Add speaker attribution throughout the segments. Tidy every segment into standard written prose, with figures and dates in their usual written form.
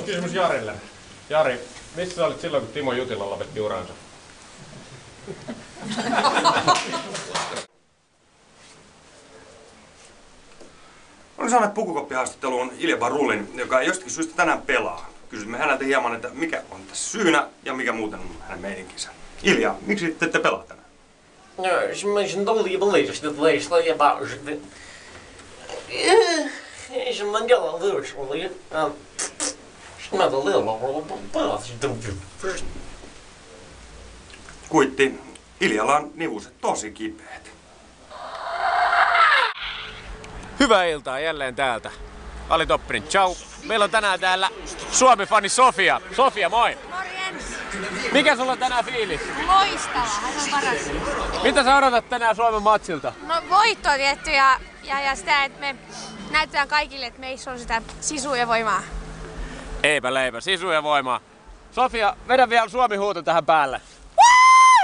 Speaker 1: Talouskysymys Jarille. Jari, missä sä olit silloin, kun Timo Jutila lopetti uransa?
Speaker 2: Olen saanut pukukoppihaastatteluun Ilja Barulin, joka ei jostakin syystä tänään pelaa. Kysymme häneltä hieman, että mikä on tässä syynä ja mikä muuten on hänen meininkinsä. Ilja, miksi te ette pelaa tänään?
Speaker 3: No, mensen dan die beleefd dat leest dat je bouwt. Is een mandela lewis wel je. Met een lil paas first.
Speaker 2: Kuitti, Iljalla on nivuset tosi kipeät.
Speaker 1: Hyvää iltaa jälleen täältä. Ali Toppinen, ciao. Meillä on tänään täällä Suomi-fani Sofia. Sofia, moi!
Speaker 4: Morjens!
Speaker 1: Mikä sulla on tänään fiilis?
Speaker 4: Loistava, hän on paras.
Speaker 1: Mitä sä odotat tänään Suomen matsilta?
Speaker 4: No voittoa tietty ja sitä, että me näytetään kaikille, että meissä on sitä sisua ja voimaa.
Speaker 1: Eipä leipä, sisu ja voimaa. Sofia, vedä vielä Suomi-huuto tähän päälle.
Speaker 4: Woo!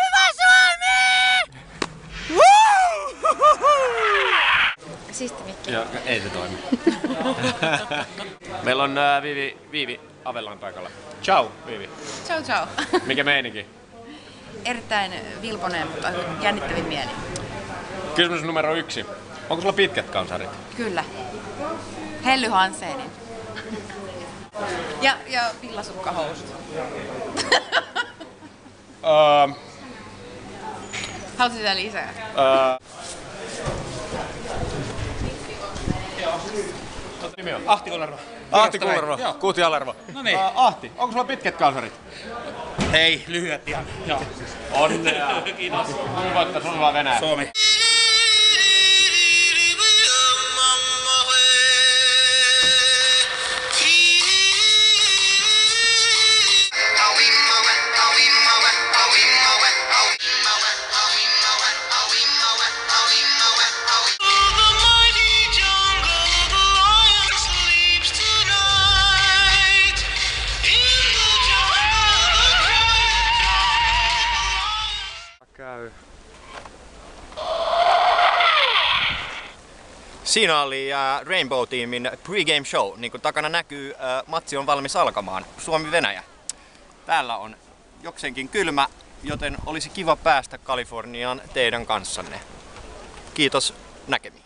Speaker 4: Hyvä Suomi! Woo! Siisti mikki.
Speaker 1: Joo, ei se toimi. Meillä on Viivi Avellan paikalla. Ciao, Viivi.
Speaker 5: Ciao ciao.
Speaker 1: Mikä meininki?
Speaker 5: Erittäin vilponen, mutta jännittävin mieli.
Speaker 1: Kysymys numero 1. Onko sulla pitkät kansarit?
Speaker 5: Kyllä. Helly Hansenin. Ja villasukkahousut. Haluatko sitä lisää?
Speaker 1: Nimi on?
Speaker 6: Ahti Kullervo.
Speaker 1: Ahti Kullervo, Kuti Alervo.
Speaker 6: No niin.
Speaker 1: Ahti, onko sulla pitkät kansarit?
Speaker 6: Ei, lyhyet ihan. Joo.
Speaker 1: Onnea!
Speaker 6: Kiitos.
Speaker 1: Kumpi voittaa, Suomi vai Venäjä?
Speaker 6: Suomi.
Speaker 7: Siinä oli Rainbow-tiimin pregame show. Niin kuin takana näkyy, matsi on valmis alkamaan. Suomi-Venäjä. Täällä on jokseenkin kylmä, joten olisi kiva päästä Kaliforniaan teidän kanssanne. Kiitos, näkemiin.